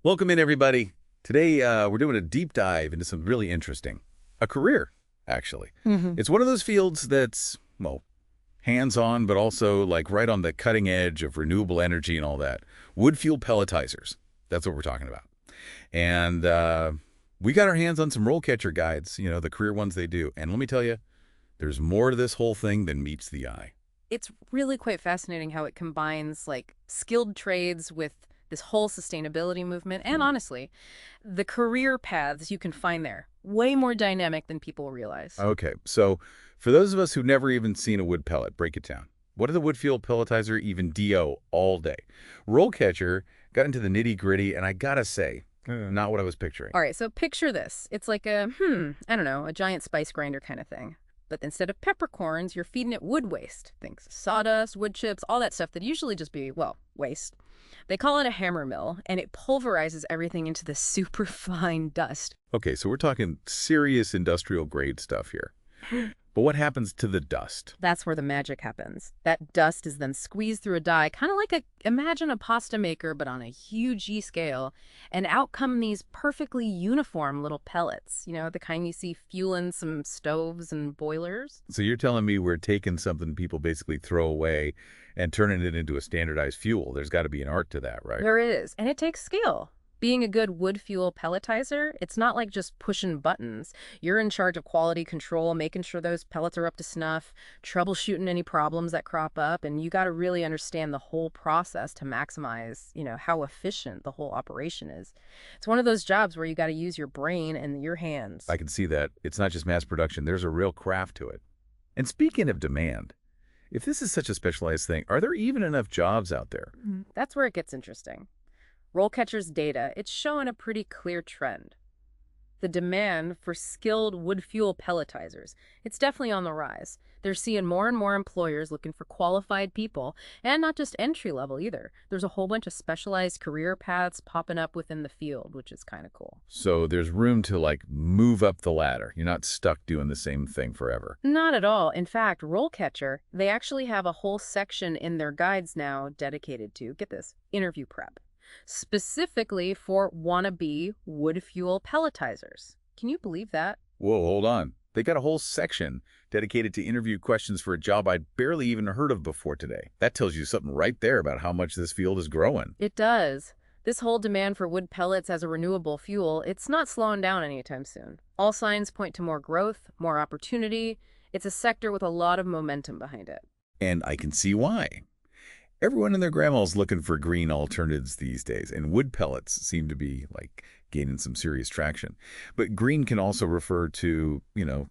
Welcome in, everybody. Today, we're doing a deep dive into something really interesting. A career, actually. Hmm. It's one of those fields that's, well, hands-on, but also like right on the cutting edge of renewable energy and all that. Wood fuel pelletizers. That's what we're talking about. And we got our hands on some RoleCatcher guides, the career ones they do. And let me tell you, there's more to this whole thing than meets the eye. It's really quite fascinating how it combines like skilled trades with this whole sustainability movement. And honestly, the career paths you can find there, way more dynamic than people realize. Okay, so for those of us who've never even seen a wood pellet, break it down. What are the wood fuel pelletizer even DO all day? RoleCatcher got into the nitty-gritty, and I gotta say, not what I was picturing. All right, so picture this. It's like I don't know, a giant spice grinder kind of thing. But instead of peppercorns, you're feeding it wood waste. Things sawdust, wood chips, all that stuff that usually just be, well, waste. They call it a hammer mill, and it pulverizes everything into this super fine dust. Okay, so we're talking serious industrial grade stuff here. But what happens to the dust? That's where the magic happens. That dust is then squeezed through a die, kind of like imagine a pasta maker, but on a huge G scale, and out come these perfectly uniform little pellets, the kind you see fueling some stoves and boilers. So you're telling me we're taking something people basically throw away and turning it into a standardized fuel. There's got to be an art to that, right? There is, and it takes skill. Being a good wood fuel pelletizer, it's not like just pushing buttons. You're in charge of quality control, making sure those pellets are up to snuff, troubleshooting any problems that crop up, and you got to really understand the whole process to maximize, how efficient the whole operation is. It's one of those jobs where you got to use your brain and your hands. I can see that. It's not just mass production. There's a real craft to it. And speaking of demand, if this is such a specialized thing, are there even enough jobs out there? That's where it gets interesting. RoleCatcher's data, it's showing a pretty clear trend. The demand for skilled wood fuel pelletizers, it's definitely on the rise. They're seeing more and more employers looking for qualified people, and not just entry level either. There's a whole bunch of specialized career paths popping up within the field, which is kind of cool. So there's room to like move up the ladder. You're not stuck doing the same thing forever. Not at all. In fact, RoleCatcher, they actually have a whole section in their guides now dedicated to, get this, interview prep, specifically for wannabe wood fuel pelletizers. Can you believe that? Whoa, hold on. They got a whole section dedicated to interview questions for a job I'd barely even heard of before today. That tells you something right there about how much this field is growing. It does. This whole demand for wood pellets as a renewable fuel, it's not slowing down anytime soon. All signs point to more growth, more opportunity. It's a sector with a lot of momentum behind it. And I can see why. Everyone and their grandma's looking for green alternatives these days, and wood pellets seem to be, like, gaining some serious traction. But green can also refer to,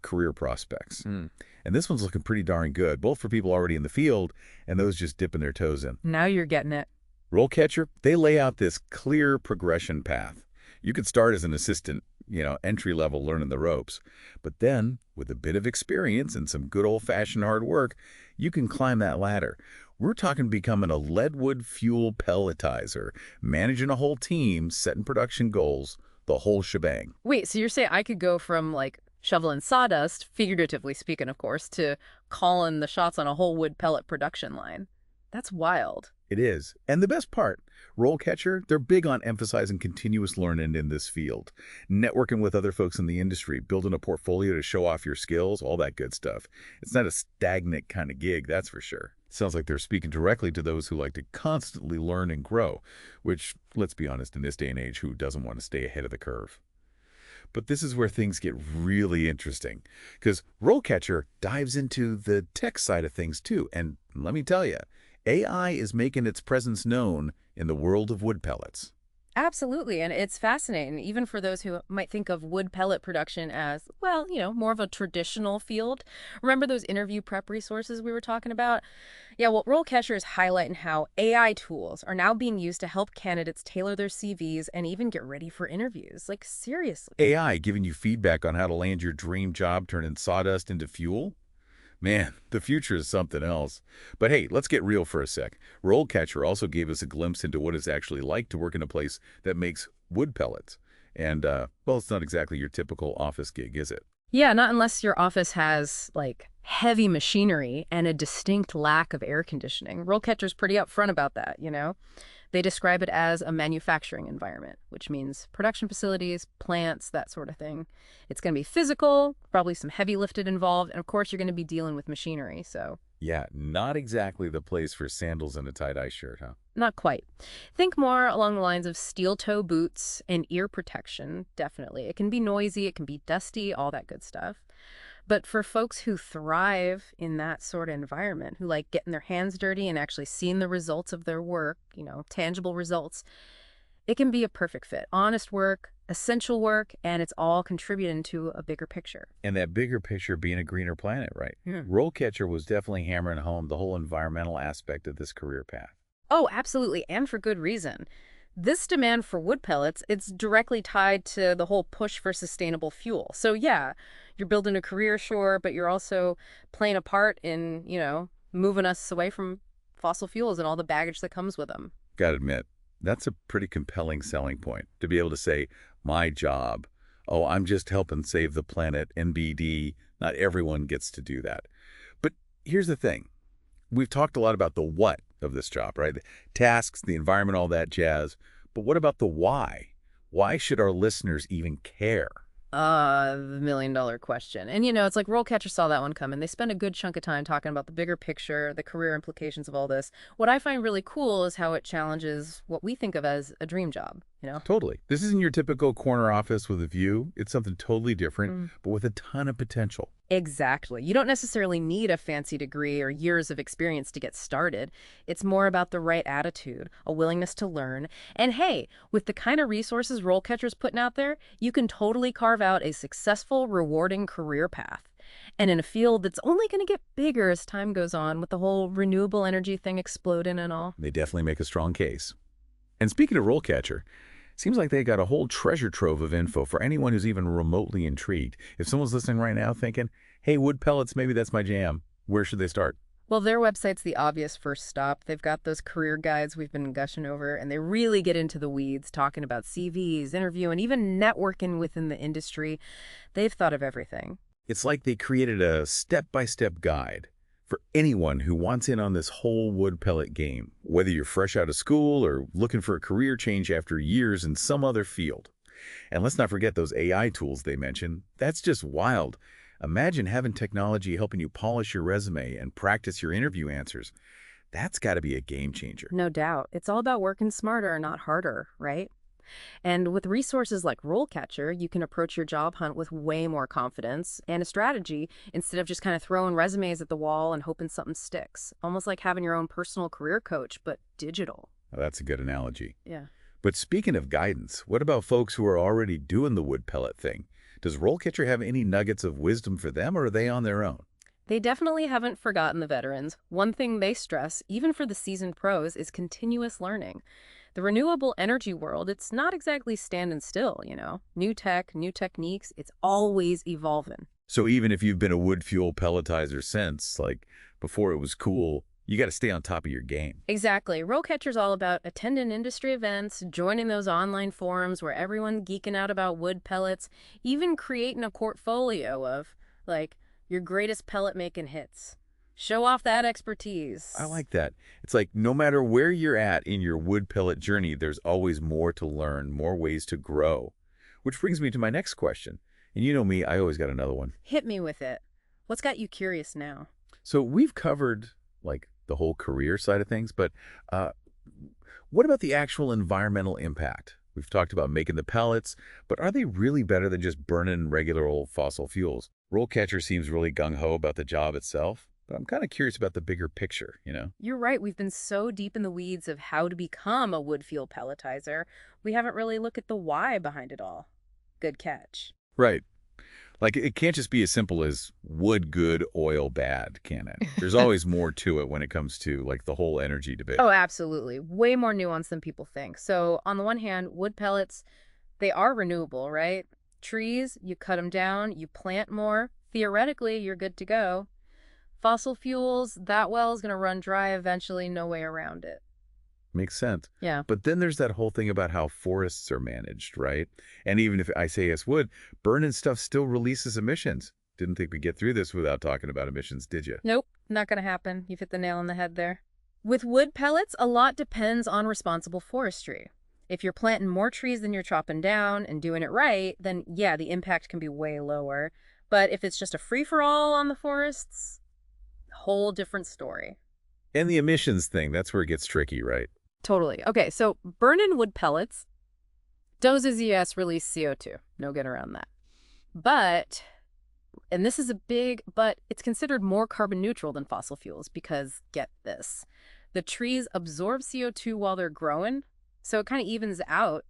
career prospects. And this one's looking pretty darn good, both for people already in the field and those just dipping their toes in. Now you're getting it. RoleCatcher, they lay out this clear progression path. You could start as an assistant, entry level learning the ropes. But then, with a bit of experience and some good old-fashioned hard work, you can climb that ladder. We're talking becoming a leadwood fuel pelletizer, managing a whole team, setting production goals, the whole shebang. Wait, so you're saying I could go from, like, shoveling sawdust, figuratively speaking, of course, to calling the shots on a whole wood pellet production line? That's wild. It is. And the best part, RoleCatcher, they're big on emphasizing continuous learning in this field. Networking with other folks in the industry, building a portfolio to show off your skills, all that good stuff. It's not a stagnant kind of gig, that's for sure. Sounds like they're speaking directly to those who like to constantly learn and grow, which, let's be honest, in this day and age, who doesn't want to stay ahead of the curve? But this is where things get really interesting, because RoleCatcher dives into the tech side of things too. And let me tell you, AI is making its presence known in the world of wood pellets. Absolutely, and it's fascinating, even for those who might think of wood pellet production as, well, more of a traditional field. Remember those interview prep resources we were talking about? Yeah, well, RoleCatcher is highlighting how AI tools are now being used to help candidates tailor their CVs and even get ready for interviews. Like, seriously. AI giving you feedback on how to land your dream job turning sawdust into fuel? Man, the future is something else. But hey, let's get real for a sec. RoleCatcher also gave us a glimpse into what it's actually like to work in a place that makes wood pellets. And, well, it's not exactly your typical office gig, is it? Yeah, not unless your office has, like, heavy machinery and a distinct lack of air conditioning. RoleCatcher's pretty upfront about that. They describe it as a manufacturing environment, which means production facilities, plants, that sort of thing. It's going to be physical, probably some heavy lifted involved, and of course you're going to be dealing with machinery, so Yeah, not exactly the place for sandals and a tie-dye shirt, huh? not quite. Think more along the lines of steel toe boots and ear protection, definitely. It can be noisy, it can be dusty, all that good stuff. But for folks who thrive in that sort of environment, who like getting their hands dirty and actually seeing the results of their work, tangible results, it can be a perfect fit. Honest work, essential work, and it's all contributing to a bigger picture. And that bigger picture being a greener planet, right? Yeah. RoleCatcher was definitely hammering home the whole environmental aspect of this career path. Oh, absolutely, and for good reason. This demand for wood pellets, it's directly tied to the whole push for sustainable fuel. So yeah, you're building a career, sure, but you're also playing a part in, moving us away from fossil fuels and all the baggage that comes with them. Gotta admit, that's a pretty compelling selling point, to be able to say, my job, oh, I'm just helping save the planet, NBD. Not everyone gets to do that. But here's the thing. We've talked a lot about the what of this job, right? The tasks, the environment, all that jazz. But what about the why? Why should our listeners even care? The million-dollar question. And it's like RoleCatcher saw that one coming. They spend a good chunk of time talking about the bigger picture, the career implications of all this. What I find really cool is how it challenges what we think of as a dream job. Totally. This isn't your typical corner office with a view. It's something totally different, but with a ton of potential. Exactly. You don't necessarily need a fancy degree or years of experience to get started. It's more about the right attitude, a willingness to learn. And hey, with the kind of resources RoleCatcher's putting out there, you can totally carve out a successful, rewarding career path. And in a field that's only going to get bigger as time goes on, with the whole renewable energy thing exploding and all. They definitely make a strong case. And speaking of RoleCatcher, seems like they got a whole treasure trove of info for anyone who's even remotely intrigued. If someone's listening right now thinking, hey, wood pellets, maybe that's my jam, where should they start? Well, their website's the obvious first stop. They've got those career guides we've been gushing over, and they really get into the weeds, talking about CVs, interview, and even networking within the industry. They've thought of everything. It's like they created a step-by-step guide for anyone who wants in on this whole wood pellet game, whether you're fresh out of school or looking for a career change after years in some other field. And let's not forget those AI tools they mentioned. That's just wild. Imagine having technology helping you polish your resume and practice your interview answers. That's got to be a game changer. No doubt. It's all about working smarter, not harder, right? And with resources like RoleCatcher, you can approach your job hunt with way more confidence and a strategy instead of just kind of throwing resumes at the wall and hoping something sticks. Almost like having your own personal career coach, but digital. Well, that's a good analogy. Yeah. But speaking of guidance, what about folks who are already doing the wood pellet thing? Does RoleCatcher have any nuggets of wisdom for them, or are they on their own? They definitely haven't forgotten the veterans. One thing they stress, even for the seasoned pros, is continuous learning. The renewable energy world, it's not exactly standing still. New tech, new techniques, it's always evolving. So even if you've been a wood fuel pelletizer since, like before it was cool, you got to stay on top of your game. Exactly. RoleCatcher's all about attending industry events, joining those online forums where everyone's geeking out about wood pellets, even creating a portfolio of, like, your greatest pellet making hits. Show off that expertise. I like that. It's like no matter where you're at in your wood pellet journey, there's always more to learn, more ways to grow. Which brings me to my next question. And you know me, I always got another one. Hit me with it. What's got you curious now? So we've covered like the whole career side of things, but what about the actual environmental impact? We've talked about making the pellets, but are they really better than just burning regular old fossil fuels? RoleCatcher seems really gung-ho about the job itself, but I'm kind of curious about the bigger picture. You're right. We've been so deep in the weeds of how to become a wood fuel pelletizer, we haven't really looked at the why behind it all. Good catch. Right. Like, it can't just be as simple as wood good, oil bad, can it? There's always more to it when it comes to, like, the whole energy debate. Oh, absolutely. Way more nuanced than people think. So on the one hand, wood pellets, they are renewable, right? Trees, you cut them down, you plant more. Theoretically, you're good to go. Fossil fuels, that well is going to run dry eventually, no way around it. Makes sense. Yeah. But then there's that whole thing about how forests are managed, right? And even if I say as wood, burning stuff still releases emissions. Didn't think we'd get through this without talking about emissions, did you? Nope, not going to happen. You've hit the nail on the head there. With wood pellets, a lot depends on responsible forestry. If you're planting more trees than you're chopping down and doing it right, then yeah, the impact can be way lower. But if it's just a free-for-all on the forests, whole different story. And the emissions thing, that's where it gets tricky, right? Totally. Okay, so burning wood pellets, those yes release CO2. No get around that. But, and this is a big but, it's considered more carbon neutral than fossil fuels because, get this, the trees absorb CO2 while they're growing, so it kind of evens out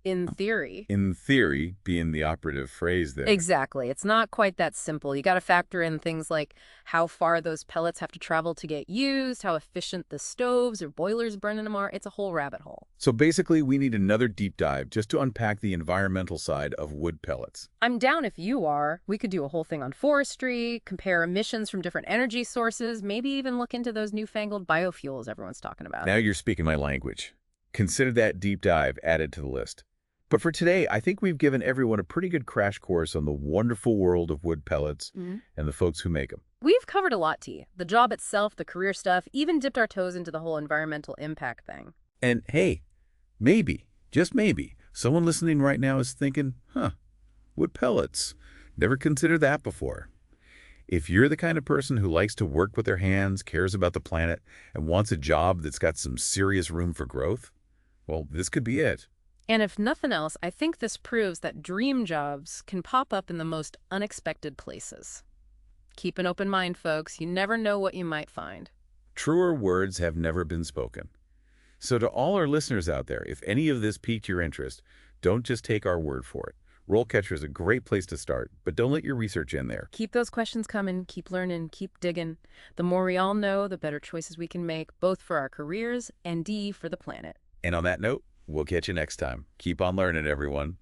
in theory. In theory, being the operative phrase there. Exactly. It's not quite that simple. You got to factor in things like how far those pellets have to travel to get used, how efficient the stoves or boilers burning them are. It's a whole rabbit hole. So basically, we need another deep dive just to unpack the environmental side of wood pellets. I'm down if you are. We could do a whole thing on forestry, compare emissions from different energy sources, maybe even look into those newfangled biofuels everyone's talking about. Now you're speaking my language. Consider that deep dive added to the list. But for today, I think we've given everyone a pretty good crash course on the wonderful world of wood pellets and the folks who make them. We've covered a lot, T. The job itself, the career stuff, even dipped our toes into the whole environmental impact thing. And hey, maybe, just maybe, someone listening right now is thinking, wood pellets. Never considered that before. If you're the kind of person who likes to work with their hands, cares about the planet, and wants a job that's got some serious room for growth, well, this could be it. And if nothing else, I think this proves that dream jobs can pop up in the most unexpected places. Keep an open mind, folks. You never know what you might find. Truer words have never been spoken. So to all our listeners out there, if any of this piqued your interest, don't just take our word for it. RoleCatcher is a great place to start, but don't let your research in there. Keep those questions coming, keep learning, keep digging. The more we all know, the better choices we can make, both for our careers and for the planet. And on that note, we'll catch you next time. Keep on learning, everyone.